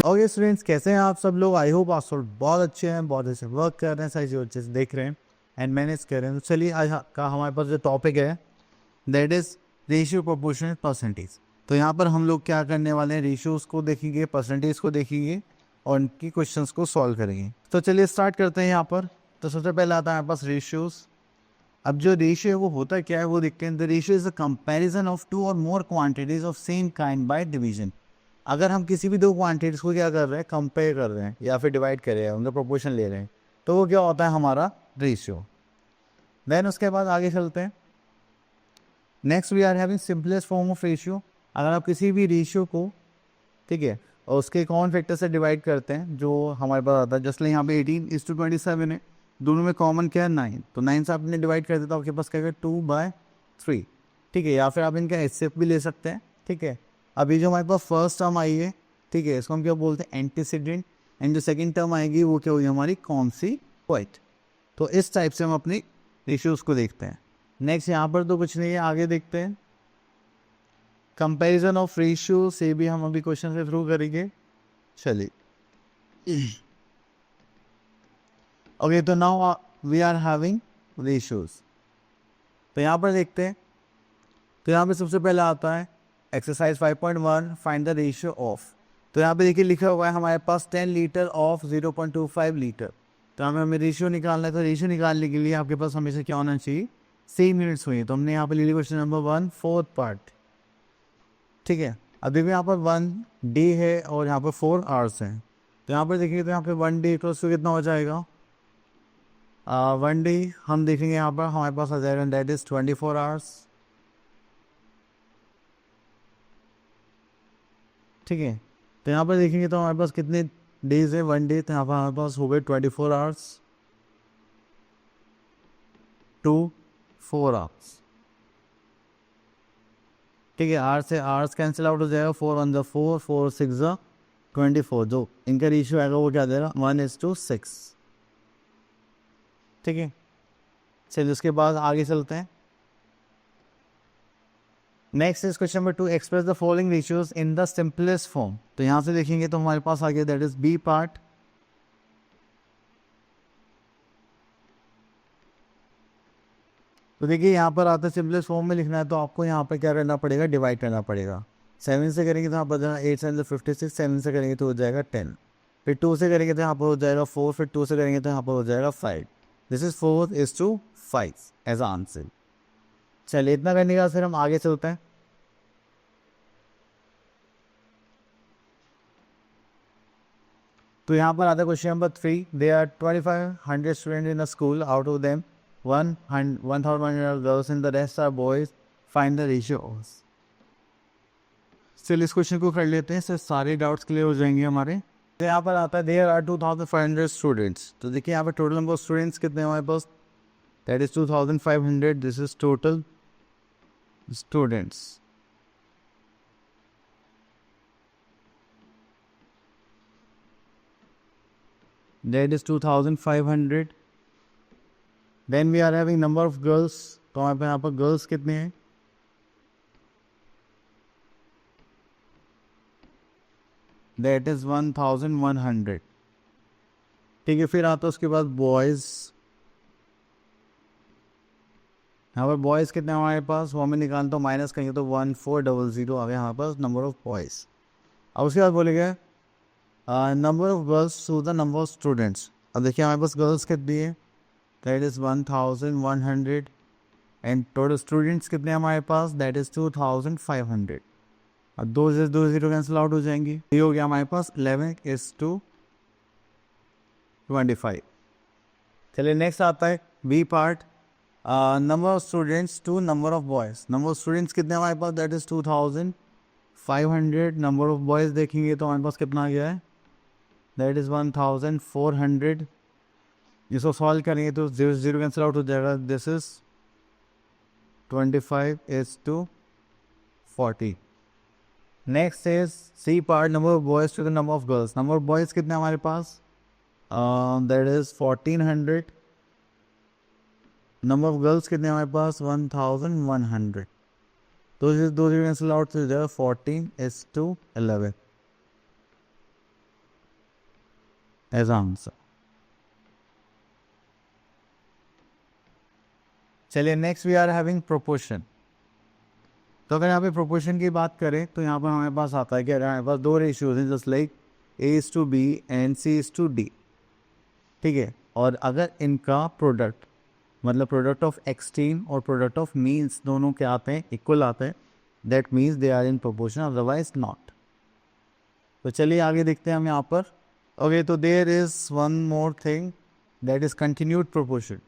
Okay students, कैसे हैं आप सब लोग? आई होप आप सब बहुत अच्छे हैं, बहुत अच्छे वर्क कर रहे हैं, सारी चीज़ अच्छे से देख रहे हैं एंड मैनेज कर रहे हैं। तो चलिए आज का हमारे पास जो टॉपिक है that is ratio proportional percentage. तो यहाँ पर हम लोग क्या करने वाले हैं, रेशियोज को देखेंगे, परसेंटेज को देखेंगे और उनकी क्वेश्चंस को सॉल्व करेंगे। तो चलिए स्टार्ट करते हैं यहाँ पर। तो सबसे पहले आता है हमारे पास रेशियोज। अब जो रेशियो है वो होता क्या है वो देखते हैं। The ratio is a comparison of two और more quantities of same kind by division. अगर हम किसी भी दो क्वांटिटीज को क्या कर रहे हैं, कंपेयर कर रहे हैं या फिर डिवाइड कर रहे हैं, उनका प्रोपोर्शन ले रहे हैं, तो वो क्या होता है हमारा रेशियो। देन उसके बाद आगे चलते हैं। Next we are having simplest form of ratio. अगर आप किसी भी रेशियो को, ठीक है, और उसके कॉमन फैक्टर से डिवाइड करते हैं जो हमारे पास आता है, जस्ट लाइक यहाँ पे 18:27 है, दोनों में कॉमन क्या है 9, तो 9 से आपने डिवाइड कर दिया तो आपके पास क्या है 2/3, ठीक है। या फिर आप इनका एचसीएफ भी ले सकते हैं, ठीक है। अभी जो हमारे पास फर्स्ट टर्म आई है, ठीक है, इसको हम क्या बोलते हैं एंटीसीडेंट, एंड जो सेकंड टर्म आएगी वो क्या होगी हमारी कॉन्सिक्वेंट। तो इस टाइप से हम अपनी रेशियोज को देखते हैं। नेक्स्ट यहाँ पर तो कुछ नहीं है, आगे देखते हैं। कंपैरिजन ऑफ रेशियो से भी हम अभी क्वेश्चन से थ्रू करेंगे। चलिए ओके, तो now we are having ratios. तो यहाँ पर देखते हैं। तो यहाँ पे सबसे पहले आता है exercise 5.1 find the ratio of. तो यहाँ पे देखिए लिखा हुआ है हमारे पास 10 लीटर ऑफ 0.25 लीटर। तो हमें रेशियो निकालना है। तो रेशियो निकालने के लिए आपके पास हमेशा क्या होना चाहिए, सेम यूनिट्स हुई। तो हमने यहाँ पे ले लिया क्वेश्चन नंबर 1 4th पार्ट, ठीक है। अभी भी यहाँ पर 1 डे है और यहाँ पर 4 आवर्स हैं। तो यहाँ पर देखिए, तो यहाँ पे 1 डे तो कितना हो जाएगा, 1 डे हम देखेंगे यहाँ पर हमारे पास आ जाएगा दैट इज 24 आवर्स, ठीक है। तो यहाँ पर देखेंगे तो हमारे पास कितने डेज है, 1 डे, तो यहाँ पर हमारे पास हो गए 24 आवर्स टू 4 आवर्स, ठीक है। आर से आवर्स कैंसिल आउट हो जाएगा, 4 1 4 4 6 24, जो इनका रेशियो आएगा वो क्या देगा 1:6, ठीक है। चलिए उसके बाद आगे चलते हैं। Next is question number 2 express the following ratios in the simplest form. तो यहाँ से देखेंगे तो हमारे पास आ गया दैट इज बी पार्ट। तो देखिए यहाँ पर आता है सिंपलेस्ट फॉर्म में लिखना है, तो आपको यहाँ पर क्या करना पड़ेगा, डिवाइड करना पड़ेगा। 7 से करेंगे तो यहाँ पर 8 7 56, 7 से करेंगे तो हो जाएगा 10, फिर 2 से करेंगे तो यहाँ पर हो जाएगा 4, फिर 2 से करेंगे तो यहाँ पर हो जाएगा 5। This is 4:5 as answer. चलिए इतना करने के बाद फिर हम आगे चलते हैं। तो यहाँ पर आता है question number 3 there are 2500 student in a school, out of them 1100 girls in the rest are boys, find the ratio. चलिए इस क्वेश्चन को कर लेते हैं, इससे सारे डाउट्स क्लियर हो जाएंगे हमारे। तो यहाँ पर आता है देयर आर 2500 स्टूडेंट्स। तो देखिए यहाँ पर टोटल नंबर ऑफ स्टूडेंट्स कितने हैं हमारे पास, that is 2500, this is total students. That is 2500. Then we are having number of girls. तो हमारे पास यहाँ पर गर्ल्स कितने हैं, that is 1100, ठीक है। फिर आता है उसके बाद बॉयज़। यहाँ पर बॉयज़ कितने हैं हमारे पास, वो हमें निकालना तो माइनस करेंगे तो 1400 आ गया हमारे पास नंबर ऑफ बॉयज़। अब उसके बाद बोलेंगे number of girls to the number of students. अब देखिए हमारे पास गर्ल्स कितनी है, that is 1100, and total students कितने हैं हमारे पास, दैट इज़ 2500। अब 2 से 2 0 कैंसिल आउट हो जाएंगे, ये हो गया हमारे पास 11:25। चलिए नेक्स्ट आता है B part, number of students to number of boys. Number of students कितने हमारे पास, that is 2500। Number of boys देखेंगे तो हमारे पास कितना आ गया है, दैट इज़ 1400। इसको सॉल्व करेंगे तो 0 0 कैंसिल आउट हो जाएगा, this is 25:40। Next is C part, number of boys to the number of girls. Number of boys कितने हमारे पास, that is 1400। Number of girls कितने हमारे पास 1100, तो इस दो कैंसिल आउट हो जाएगा 14:11 एज आंसर। चलिए next we are having proportion. तो अगर यहाँ पे प्रोपोर्शन की बात करें तो यहाँ पर हमारे पास आता है कि हमारे पास दो रेशियोज हैं just like A:B and C:D, ठीक है। और अगर इनका प्रोडक्ट मतलब प्रोडक्ट ऑफ एक्सट्रीम और प्रोडक्ट ऑफ मीन्स दोनों के आते हैं इक्वल आते हैं, that means they are in proportion, otherwise not. तो चलिए आगे देखते हैं हम यहाँ पर। ओके, तो there is one more thing that is continued proportion.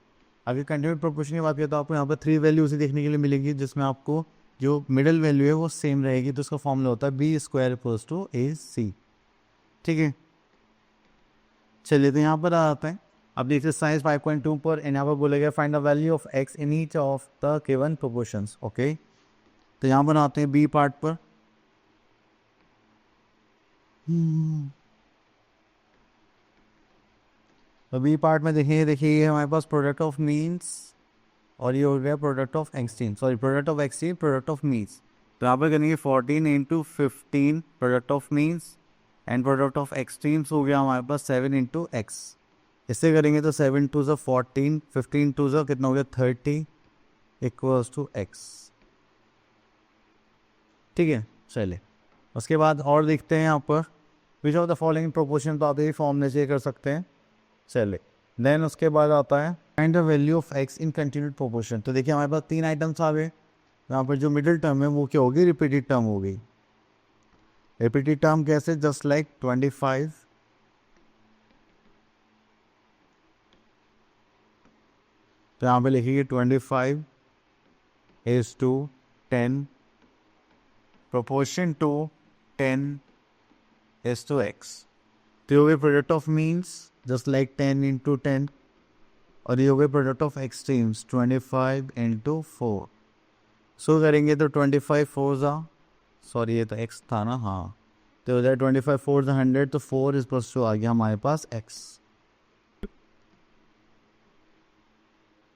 अगर कंटिन्यूड प्रोपोर्शन की बात करें तो आपको यहाँ पर 3 वैल्यूज देखने के लिए मिलेंगी, जिसमें आपको जो मिडिल वैल्यू है वो सेम रहेगी। तो उसका फॉर्मूला होता है B² = AC, ठीक है। चलिए तो यहाँ पर आ जाते हैं। अब देखिए एक्सरसाइज 5.2 पर यहाँ पर बोला गया find the value of x in each of the given proportions. Okay, तो यहाँ पर आते हैं बी पार्ट पर। तो बी पार्ट में देखिए ये हमारे पास प्रोडक्ट ऑफ मीन्स और ये हो गया product of extreme, sorry product of extreme product of means. तो यहाँ पर करेंगे 14 × 15 product of means and product of extremes हो गया हमारे पास 7 × x। इससे करेंगे तो 7 × 2 = 14, 15 × 2 = कितना हो गया 30 = x, ठीक है। चलिए उसके बाद और देखते हैं यहाँ पर which of the following proportion, तो आप यही फॉर्मूले से कर सकते हैं। चलिए देन उसके बाद आता है find the value of x in continued proportion. तो देखिए हमारे पास 3 आइटम्स आ गए। यहाँ पर जो मिडिल टर्म है वो क्या होगी, रिपीटेड टर्म होगी। रिपीटेड टर्म कैसे, जस्ट लाइक 25, तो यहाँ पे लिखिए 25 = 10 proportion to 10 to x। तो ये हो गए product of means just like 10 × 10, और ये हो गए प्रोडक्ट ऑफ एक्सट्रीम्स 25 × 4। सो करेंगे तो 25 4 सॉरी ये तो x था ना, हाँ, तो हो जाए 25 4 100, तो 4 इस पर आ गया हमारे पास x,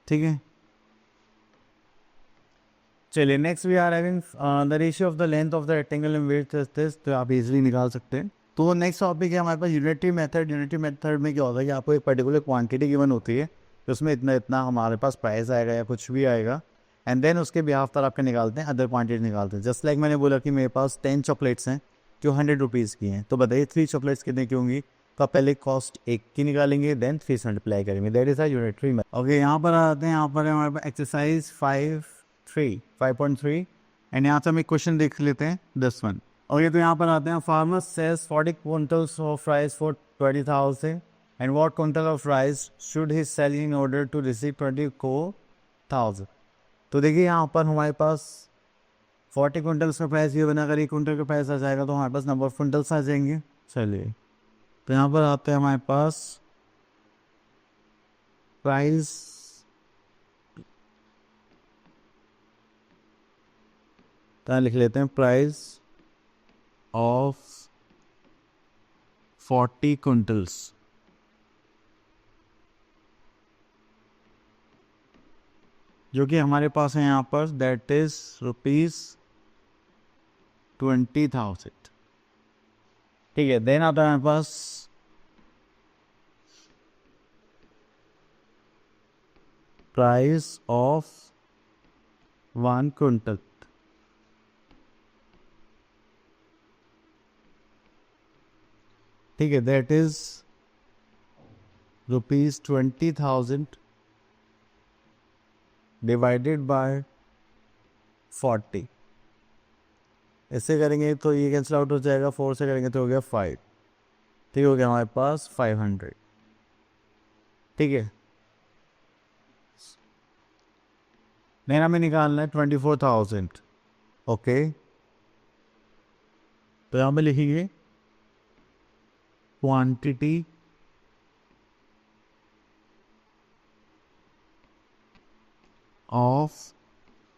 ठीक है। चलिए next we are having the ratio of the length of the rectangle and width is this, तो आप इजीली निकाल सकते हैं। तो नेक्स्ट टॉपिक है हमारे पास यूनिटरी मेथड। यूनिटरी मेथड में क्या होता है कि आपको एक पर्टिकुलर क्वांटिटी गिवन होती है, तो उसमें इतना इतना हमारे पास प्राइस आएगा या कुछ भी आएगा, एंड देन उसके बिहाफ पर आपके निकालते हैं अदर क्वांटिटी निकालते हैं। जस्ट लाइक मैंने बोला कि मेरे पास 10 चॉकलेट्स हैं जो 100 रुपीज़ की हैं, तो बताइए 3 चॉकलेट्स कितने की होंगी। तो आप पहले कॉस्ट एक की निकालेंगे, देन 3 से मल्टीप्लाई करेंगे, that is a unitary method. Okay, यहाँ पर आते हैं। यहाँ पर हमारे पास एक्सरसाइज 5.3 एंड यहाँ से हम एक क्वेश्चन देख लेते हैं, दिस वन। ओके, तो यहाँ पर आते हैं। Farmer sells 40 quintals of rice for 20,000 and what quintal of rice should he sell in order to receive 24,000। तो देखिए यहाँ पर हमारे पास 40 क्विंटल्स का प्राइस ये बना, अगर 1 क्विंटल का प्राइस आ जाएगा तो हमारे पास नंबर ऑफ क्विंटल्स आ जाएंगे। चलिए तो यहाँ पर आते हैं हमारे पास प्राइस, तो लिख लेते हैं प्राइस ऑफ 40 क्विंटल्स, जो कि हमारे पास है यहाँ पर, दैट इज ₹20,000, ठीक है। देन आता है हमारे पास प्राइस ऑफ 1 क्विंटल, ठीक है, दैट इज ₹20,000 डिवाइडेड बाय 40। ऐसे करेंगे तो ये कैंसिल आउट हो जाएगा, 4 से करेंगे तो हो गया 5, ठीक हो गया हमारे पास 500, ठीक है। देन हमें निकालना है 24,000। ओके, तो यहाँ पे लिखेंगे क्वांटिटी ऑफ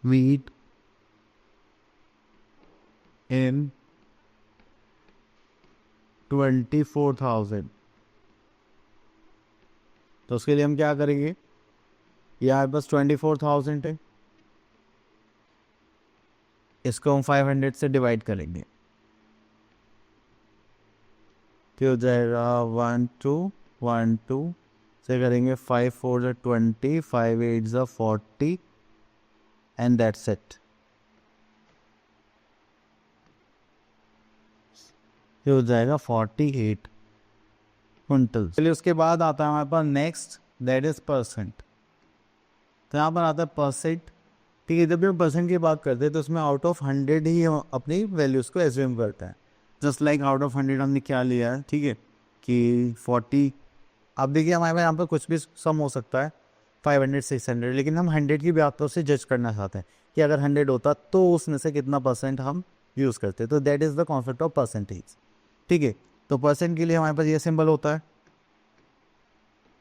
wheat in 24,000। तो उसके लिए हम क्या करेंगे, ये हमारे पास 24,000 है, इसको हम 500 से डिवाइड करेंगे, तो हो जाएगा 1 2 से करेंगे 5 4 20, 5 8 40 एंड दैट्स इट। ये हो जाएगा 48 क्विंटल। चलिए उसके बाद आता है हमारे पास नेक्स्ट, दैट इज परसेंट। तो यहाँ पर आता है परसेंट। ठीक है, जब भी हम परसेंट की बात करते हैं तो उसमें आउट ऑफ 100 ही हम अपनी वैल्यूज़ को एज्यूम करते हैं। जस्ट लाइक आउट ऑफ 100 हमने क्या लिया है, ठीक है, कि 40। अब देखिए हमारे पास यहाँ पर कुछ भी सम हो सकता है, 500 600, लेकिन हम 100 की बातों से जज करना चाहते हैं कि अगर 100 होता तो उसमें से कितना परसेंट हम यूज़ करते। तो that is the concept of percentage. ठीक है, तो परसेंट के लिए हमारे पास ये सिंबल होता है,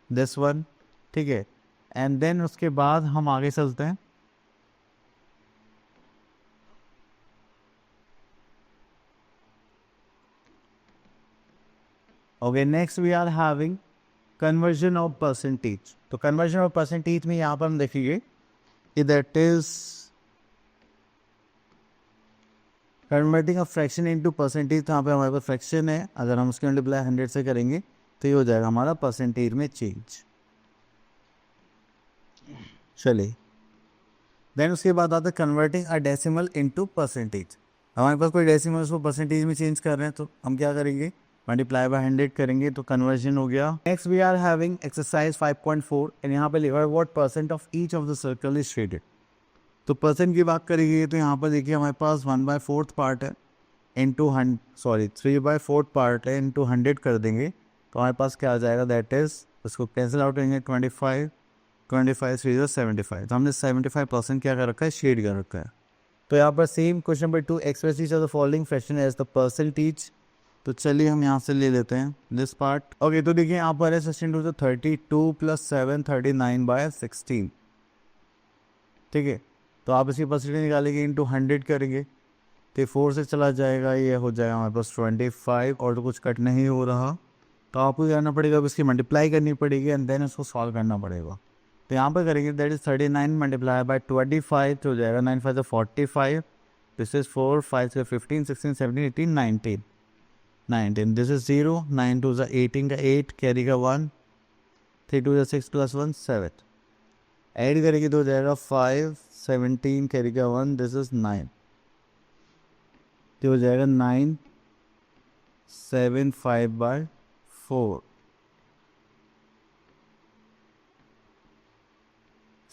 दिस वन। ठीक है, एंड देन उसके बाद हम आगे चलते हैं। Okay, next we are having conversion of percentage. तो कन्वर्जन ऑफ परसेंटेज में यहाँ पर हम देखेंगे कि that is converting a fraction into percentage. तो यहाँ पे हमारे पास फ्रैक्शन है, अगर हम उसके मल्टीप्लाई 100 से करेंगे तो ये हो जाएगा हमारा परसेंटेज में चेंज। चलिए, देन उसके बाद आता है converting a decimal into percentage. हमारे पास कोई डेसिमल उसको परसेंटेज में चेंज कर रहे हैं तो हम क्या करेंगे, मल्टीप्लाई बाय 100 करेंगे तो कन्वर्जन हो गया। Next we are having exercise 5.4 and यहाँ पे लिखा है what percent of each of the circle is shaded. तो परसेंट की बात करेंगे तो यहाँ पर देखिए हमारे पास 1/4 पार्ट है, इंटू 3/4 पार्ट है, इंटू 100 कर देंगे तो हमारे पास क्या आ जाएगा, दैट इज, उसको कैंसिल आउट करेंगे, 25 25 3 75। तो हमने 75% क्या कर रखा है, शेड कर रखा है। तो यहाँ पर same question number 2, express each of the following fraction as the percentage. तो चलिए हम यहाँ से ले लेते हैं दिस पार्ट। ओके, तो देखिए यहाँ पर है 16 to 32 + 7 39/16। ठीक है, तो आप इसकी परसेंटेज निकालेंगे, इंटू 100 करेंगे तो 4 से चला जाएगा, ये हो जाएगा हमारे पास 25, और तो कुछ कट नहीं हो रहा। तो आपको क्या करना पड़ेगा, अब इसकी मल्टीप्लाई करनी पड़ेगी एंड देन इसको सॉल्व करना पड़ेगा। तो यहाँ पर करेंगे, दैट इज 39 मल्टीप्लाई बाय 25 तो हो जाएगा 9 5 45, दिस इज 4 5 से 15 16 17 18 19, दिस इज 0 9 2 18 का 8 कैरी का 1 3 2 6 + 1 7, ऐड करेंगे तो हो जाएगा 5 17 कैरी का 1, दिस इज 9, तो हो जाएगा 9 7 5/4।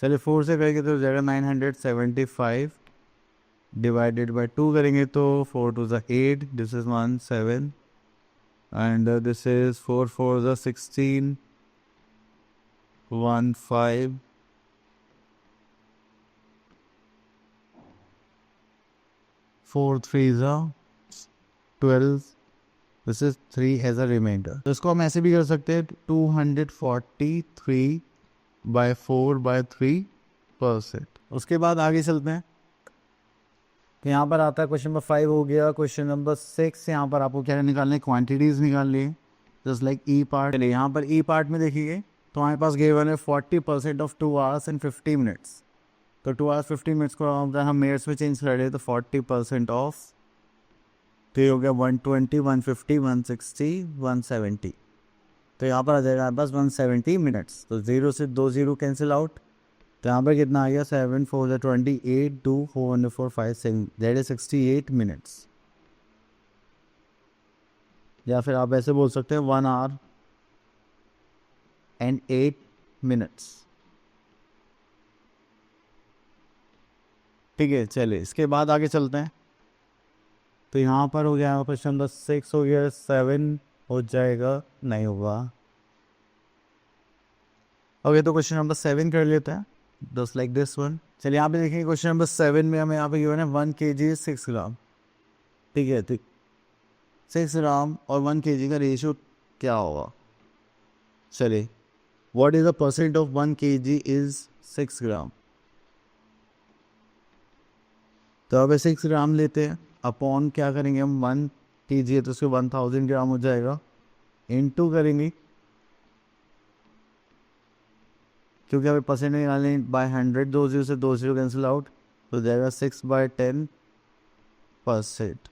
चलिए 4 से करेंगे तो हो जाएगा 975 डिवाइडेड बाय 2 करेंगे तो 4 2 8, this is 1 7 and this is 4 4 16 1 5 4 3 12, this is 3 as a reminder. तो इसको हम ऐसे भी कर सकते हैं, 243/4/3%। उसके बाद आगे चलते हैं, तो यहाँ पर आता है क्वेश्चन नंबर 5 हो गया। क्वेश्चन नंबर 6, यहाँ पर आपको क्या निकालने, क्वांटिटीज निकालनी है, जस्ट लाइक ई पार्ट। चलिए यहाँ पर ई पार्ट में देखिए तो हमारे पास गिवन है 40% ऑफ 2 hours and 50 minutes। तो 2 hours 50 minutes को अगर हम मिनट्स में चेंज कर रहे तो 40% ऑफ, तो ये हो गया 120 150 160 170। तो यहाँ पर आ जाएगा हमारे पास 170 मिनट्स। तो 0 से 2 0 कैंसिल आउट, तो यहाँ पर कितना आ गया, 7 4 28 2 4 4 5 6, दैट इज 68 मिनट्स। या फिर आप ऐसे बोल सकते हैं 1 hour and 8 minutes। ठीक है, चलिए इसके बाद आगे चलते हैं। तो यहाँ पर हो गया क्वेश्चन नंबर 6 हो गया, 7 हो जाएगा, नहीं होगा। ओके, तो क्वेश्चन नंबर 7 कर लेते हैं, जस्ट लाइक दिस वन। चलिए यहाँ पे देखेंगे क्वेश्चन नंबर 7 में हमें यहाँ पे गिवन है 1 kg 6 ग्राम। ठीक है, ठीक, 6 ग्राम और 1 kg का रेशियो क्या होगा। चलिए, what is the percent of 1 kg is 6 ग्राम। तो अब 6 ग्राम लेते हैं, अपॉन क्या करेंगे हम, 1 kg है तो उसके 1000 ग्राम हो जाएगा, इनटू करेंगे क्योंकि हमें परसेंट निकालने बाय 100, 2 0 से 2 0 कैंसिल आउट, तो जाएगा 6/10%।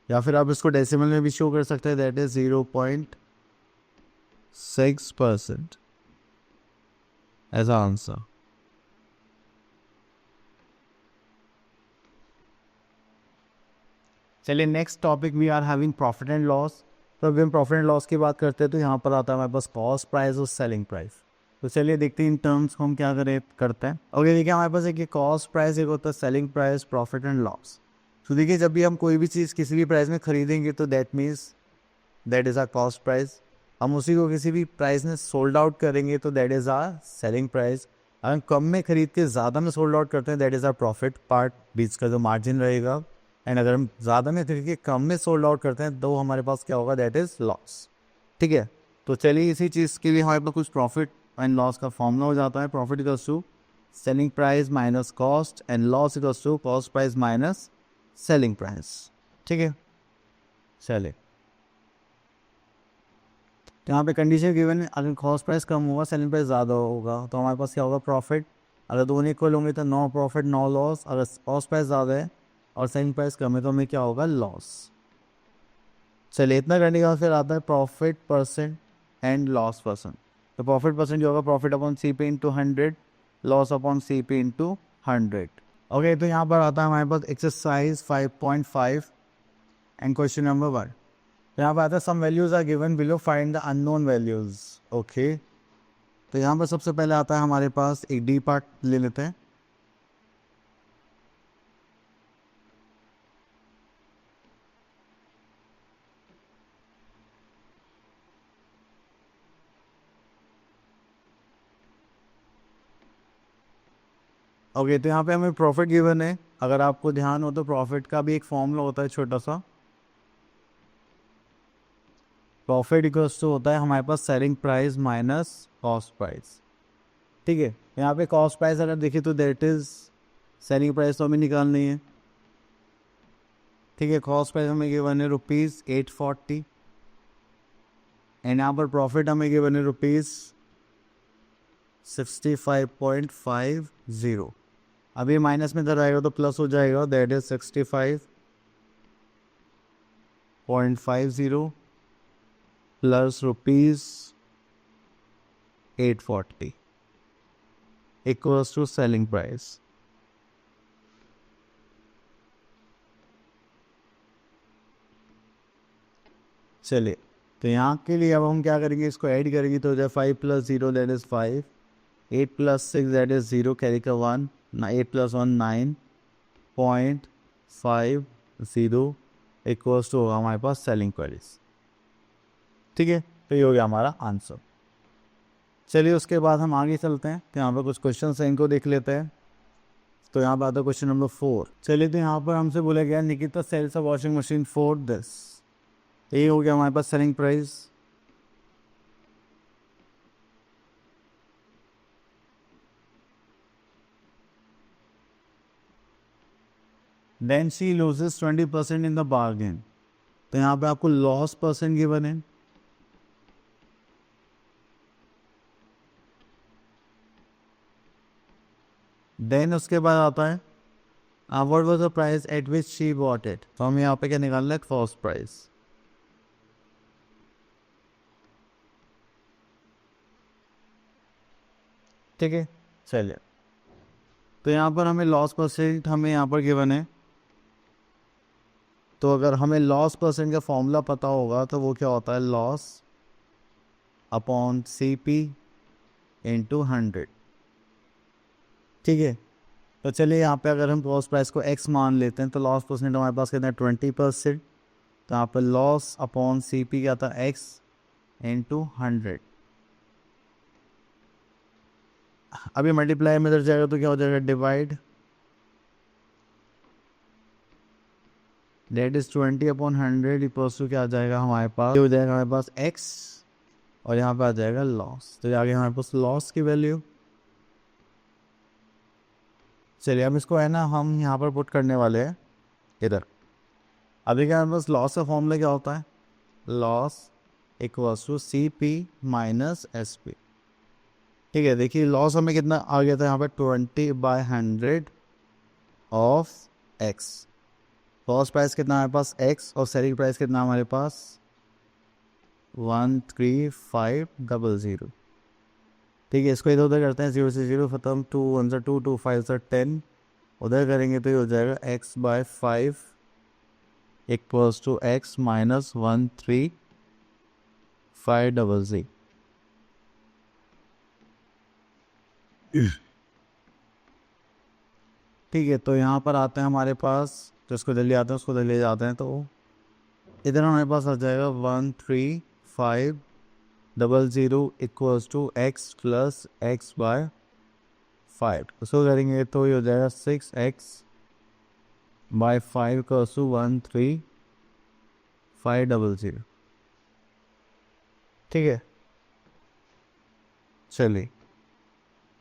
या फिर आप इसको डेसिमल में भी शो कर सकते हैं, दैट इज 0.6% एज आंसर। चलिए next topic we are having profit and loss. तो अभी हम प्रॉफिट एंड लॉस की बात करते हैं तो यहाँ पर आता है हमारे पास कॉस्ट प्राइस और सेलिंग प्राइस। तो चलिए देखते हैं इन टर्म्स को हम क्या करते हैं। ओके देखिए हमारे पास एक कॉस्ट प्राइस, एक होता है selling price, profit and loss. तो देखिए जब भी हम कोई भी चीज़ किसी भी प्राइस में खरीदेंगे तो that means that is our cost price. हम उसी को किसी भी प्राइस में सोल्ड आउट करेंगे तो that is our selling price. अगर हम कम में खरीद के ज़्यादा में सोल्ड आउट करते हैं that is our profit part, बीच का जो मार्जिन रहेगा। एंड अगर हम ज़्यादा में खरीद के कम में सोल्ड आउट करते हैं तो हमारे पास क्या होगा, दैट इज़ लॉस। ठीक है, तो चलिए इसी चीज़ के लिए हमारे पास कुछ प्रॉफिट एंड लॉस का फॉर्मूला हो जाता है। Profit equals to selling price minus cost and loss equals to cost price minus selling price. ठीक है, चलिए तो यहाँ पे कंडीशन गिवन है, अगर कॉस्ट प्राइस कम होगा सेलिंग प्राइस ज़्यादा होगा तो हमारे पास क्या होगा, प्रॉफिट। अगर दोनों इक्वल होंगे तो नो प्रॉफिट नो लॉस। अगर कॉस्ट प्राइस ज़्यादा है और सेलिंग प्राइस कम है तो हमें क्या होगा, लॉस। चलिए इतना करने के बाद फिर आता है profit percent and loss percent. तो प्रॉफिट परसेंट जो होगा profit upon C P into 100, loss upon C P into 100। Okay तो यहाँ पर आता है हमारे पास एक्सरसाइज 5.5 एंड क्वेश्चन नंबर 1। यहाँ पर आता है some values are given below, find the unknown values. Okay तो यहाँ पर सबसे पहले आता है हमारे पास एक डी पार्ट ले लेते हैं। ओके तो यहाँ पे हमें प्रॉफिट गिवन है। अगर आपको ध्यान हो तो प्रॉफिट का भी एक फॉर्मूला होता है छोटा सा। प्रॉफिट इक्वल्स टू होता है हमारे पास selling price minus cost price. ठीक है, यहाँ पे कॉस्ट प्राइस अगर देखें तो दैट इज सेलिंग प्राइस तो हमें निकालनी है। ठीक है, कॉस्ट प्राइस हमें गिवन है ₹840 एंड यहाँ पर प्रॉफिट हमें गिवन है ₹65.50। अब ये माइनस में इधर आएगा तो प्लस हो जाएगा, that is 65.50 plus ₹840 equals to selling price. चलिए तो यहाँ के लिए अब हम क्या करेंगे, इसको ऐड करेंगे तो हो जाए 5 + 0 that is 5, 8 + 6 that is 0, carry का 1, 8 + 1 9.50 इक्वल्स टू होगा हमारे पास सेलिंग प्राइस। ठीक है, तो ये हो गया हमारा आंसर। चलिए उसके बाद हम आगे चलते हैं तो यहाँ पर कुछ क्वेश्चन हैं, इनको देख लेते हैं। तो यहाँ पर आता है क्वेश्चन नंबर 4। चलिए तो यहाँ पर हमसे बोला गया Nikita sells a washing machine for this. ये हो गया हमारे पास selling price. Then she loses 20% in the bargain. तो यहाँ पे आपको लॉस परसेंट गिवन है। देन उसके बाद आता है what was the price at which she bought it. तो हमें यहाँ पे क्या निकालना है, कॉस्ट प्राइस। ठीक है, चलिए तो यहाँ पर हमें लॉस परसेंट हमें यहाँ पर गिवन है। तो अगर हमें लॉस परसेंट का फॉर्मूला पता होगा तो वो क्या होता है, loss upon C P into 100। ठीक है, तो चलिए यहाँ पे अगर हम कॉस्ट प्राइस को x मान लेते हैं तो लॉस परसेंट हमारे पास कितना है, 20%। तो यहाँ पर लॉस अपॉन सी पी क्या था, x इंटू 100। अभी मल्टीप्लाई में इधर जाएगा तो क्या हो जाएगा, divide, that is 20/100 equals to क्या आ जाएगा हमारे पास, हो जाएगा हमारे पास x और यहाँ पे आ जाएगा लॉस। तो आगे हमारे पास लॉस की वैल्यू। चलिए अब इसको है ना हम यहाँ पर पुट करने वाले हैं इधर। अभी क्या हमारे पास लॉस का फॉर्मूला क्या होता है, loss equals to C P minus S P. ठीक है, देखिए लॉस हमें कितना आ गया था यहाँ पे 20/100 ऑफ एक्स। कॉस्ट प्राइस कितना हमारे पास एक्स और सेलिंग प्राइस कितना हमारे पास 13500। ठीक है, इसको इधर उधर करते हैं, 0 से 0 खत्म, 2 1 से 2, 2 5 से 10, उधर करेंगे तो ये हो जाएगा x/5 equals to x minus 13500। ठीक है, तो यहाँ पर आते हैं हमारे पास, तो इसको जल्दी आते हैं उसको जल्दी जाते हैं, तो इधर हमारे पास आ जाएगा 13500 equals to x plus x/5। उसको करेंगे तो ये हो जाएगा 6x/5 इक्वल्स टू 13500। ठीक है, चलिए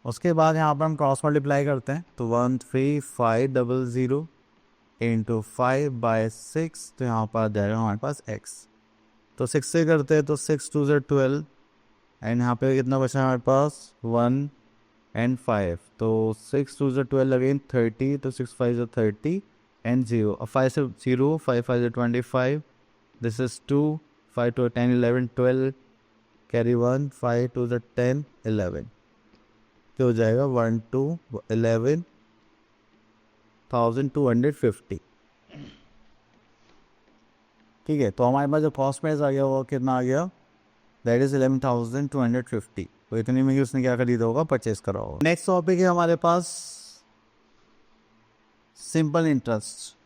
उसके बाद यहाँ पर हम क्रॉस मल्टीप्लाई करते हैं, तो 13500 इंटू 5/6, तो यहाँ पर आ जाएगा हमारे पास x। तो 6 से करते हैं तो 6 2 से 12, एंड यहाँ पे कितना बचा हमारे पास 1 एंड 5, तो 6 2 से 12 अगेन 30, तो 6 5 से 30 एंड 0, 5 से 0, 5 5 से 25, दिस इज 2, 5 2 10 11 12, कैरी 1, 5 2 से 10 11, तो हो जाएगा 1 2 11,250। ठीक है, तो हमारे पास जो कॉस्ट प्राइस आ गया वो कितना आ गया, दैट इज 11,250। तो इतने में ही उसने क्या खरीदा होगा, परचेज करा होगा। नेक्स्ट टॉपिक है हमारे पास सिंपल इंटरेस्ट।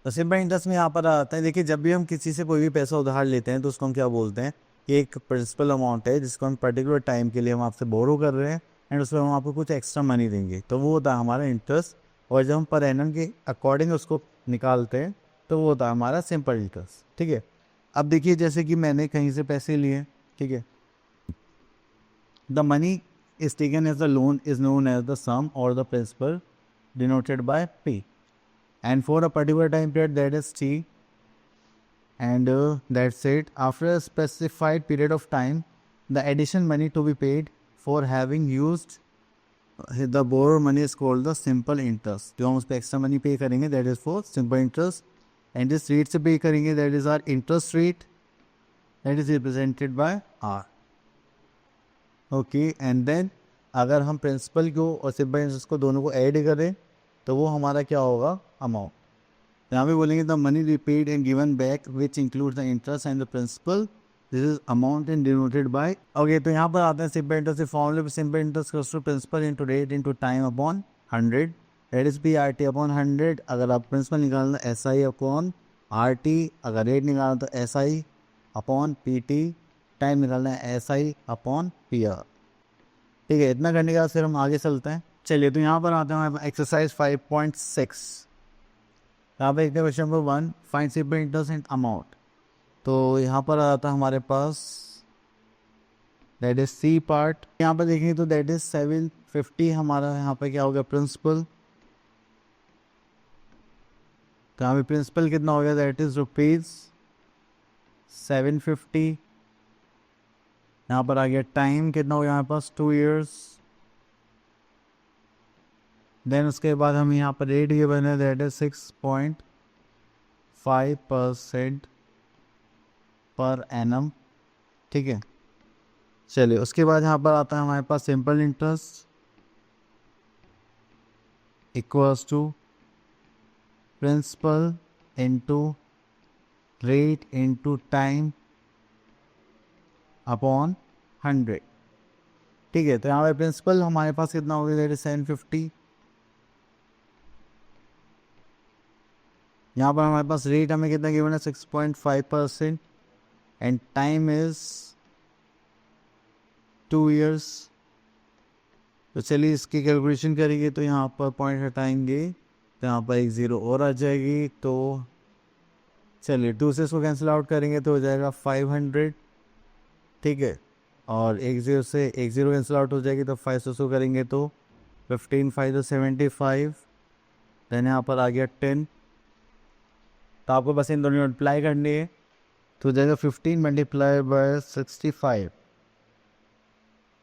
तो सिंपल इंटरेस्ट में यहाँ पर आता है, देखिए जब भी हम किसी से कोई भी पैसा उधार लेते हैं तो उसको हम क्या बोलते हैं कि एक प्रिंसिपल अमाउंट है जिसको हम पर्टिकुलर टाइम के लिए हम आपसे बोरो कर रहे हैं, एंड उसमें हम आपको कुछ एक्स्ट्रा मनी देंगे, तो वो होता है हमारा इंटरेस्ट। और जब हम पर एनम के अकॉर्डिंग उसको निकालते हैं तो वो होता है हमारा सिंपल इंटरेस्ट। ठीक है, अब देखिए जैसे कि मैंने कहीं से पैसे लिए, ठीक है, the money is taken as the loan is known as the sum और the principal denoted by P, and for a particular time period that is T, and that's it. After a specified period of time, the additional money to be paid for having used the borrowed money is called the simple interest. जो हम उस पर extra money पे करेंगे that is for simple interest, and जिस rate से पे करेंगे that is our interest rate, that is represented by R. Okay, and then अगर हम प्रिंसिपल को और सिंपल इंटरेस्ट को दोनों को ऐड करें तो वो हमारा क्या होगा, अमाउंट। यहाँ पे बोलेंगे the money repaid and given back which include the interest and the principal, this is amount and denoted by. Okay, तो यहाँ पर आते हैं सिंपल इंटरेस्ट के फॉर्मूले। Simple interest to principal into rate into time upon 100, that is PRT upon 100। अगर आप principal निकालना SI अपॉन RT, अगर रेट निकालना तो SI अपॉन PT, टाइम निकालना है SI अपॉन PR। ठीक है, इतना करने के बाद फिर हम आगे चलते हैं। चलिए, तो यहाँ पर आते हैं एक्सरसाइज 5.6। यहाँ पे question number 1, find simple interest and amount. तो यहाँ पर आता है हमारे पास दैट इज C पार्ट। यहाँ पर देखेंगे तो दैट इज 750 हमारा यहाँ पे क्या हो गया, प्रिंसिपल। तो यहाँ पे प्रिंसिपल कितना हो गया, दैट इज ₹750। यहाँ पर आ गया टाइम कितना हो गया हमारे पास 2 years। देन उसके बाद हम यहाँ पर रेट ये बने दैट इज 6.5% पर एनम। ठीक है, चलिए उसके बाद यहाँ पर आता है हमारे पास simple interest equals to principal into rate into time upon 100। ठीक है, तो यहाँ पे प्रिंसिपल हमारे पास कितना हो गया, दैट इज 750। यहाँ पर हमारे पास रेट हमें कितना गिवन है, 6.5%, एंड टाइम इज 2 years। तो चलिए इसकी कैलकुलेशन करेंगे, तो यहाँ पर पॉइंट हटाएंगे तो यहाँ पर एक 0 और आ जाएगी। तो चलिए 2 से इसको कैंसिल आउट करेंगे तो हो जाएगा 500। ठीक है, और एक 0 से एक 0 कैंसिल आउट हो जाएगी, तो 5 से उसको करेंगे तो 15 5 तो 75, देन यहाँ पर आ गया 10। तो आपको बस इन दोनों मल्टीप्लाई करनी है, तो हो जाएगा 15 मल्टीप्लाई बाय 65,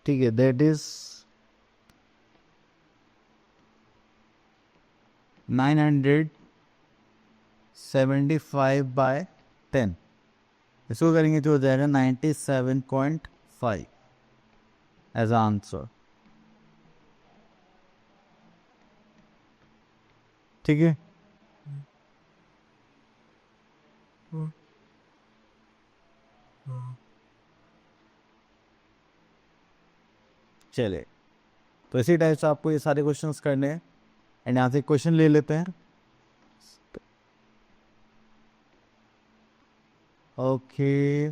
ठीक है, दैट इज 975/10। इसको करेंगे तो हो जाएगा 97.5 एज आंसर। ठीक है, चले तो इसी टाइप से आपको ये सारे क्वेश्चंस करने हैं। एंड यहाँ से क्वेश्चन ले लेते हैं। ओके,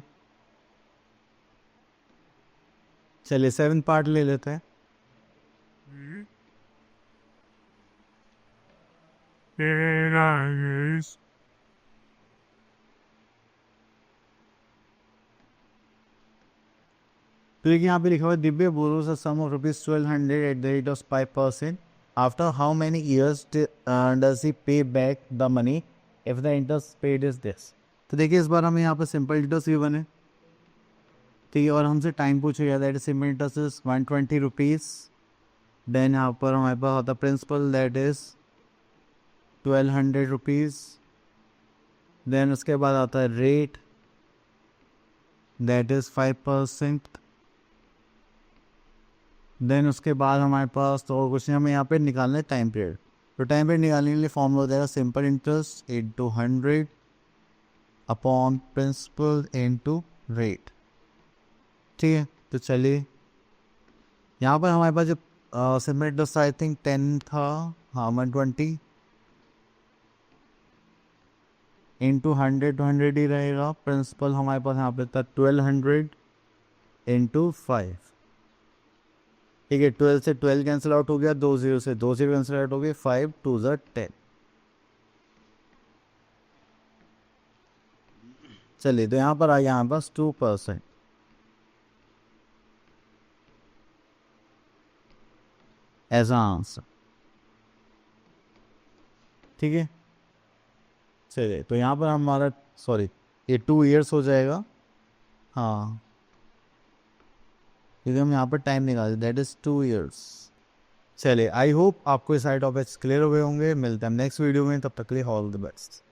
चलिए 7th पार्ट ले लेते हैं। तो देखिए यहाँ पे लिखा हुआ है Divya borrows a sum of ₹1200 at the rate of 5%। After how many years does he pay back the money if the interest paid is this. तो देखिए इस बार हमें यहाँ पर सिंपल इंटरेस्ट गिवन है, ठीक है, और हमसे टाइम पूछा गया, that is simple interest is 120 rupees. Then यहाँ पर हमारे पास होता principal that is 1200 rupees. Then उसके बाद आता है रेट दैट इज 5%। देन उसके बाद हमारे पास तो और कुछ नहीं, हमें यहाँ पे निकालना है टाइम पीरियड। तो टाइम पीरियड निकालने के लिए फॉर्मूला हो जाएगा simple interest into 100 upon principal into rate. ठीक है, तो चलिए यहाँ पर हमारे पास जब सिंपल इंटरेस्ट आई थिंक 10 था, हाँ 120 इंटू 100 ही रहेगा। प्रिंसिपल हमारे पास यहाँ पे था 1200 इंटू 5। ठीक है, 12 से 12 कैंसिल आउट हो गया, 2 0 से 2 0 कैंसिल आउट हो गया, 5 2 10। चलिए तो यहाँ पर आ गया हमारे पास 2% एज आंसर। ठीक है, चलिए तो यहाँ पर हमारा सॉरी ये 2 इयर्स हो जाएगा। हाँ, क्योंकि हम यहाँ पर टाइम निकाले, दैट इज 2 इयर्स। चलिए आई होप आपको ये सारे टॉपिक्स क्लियर हो गए होंगे। मिलते हैं नेक्स्ट वीडियो में, तब तक के लिए ऑल द बेस्ट।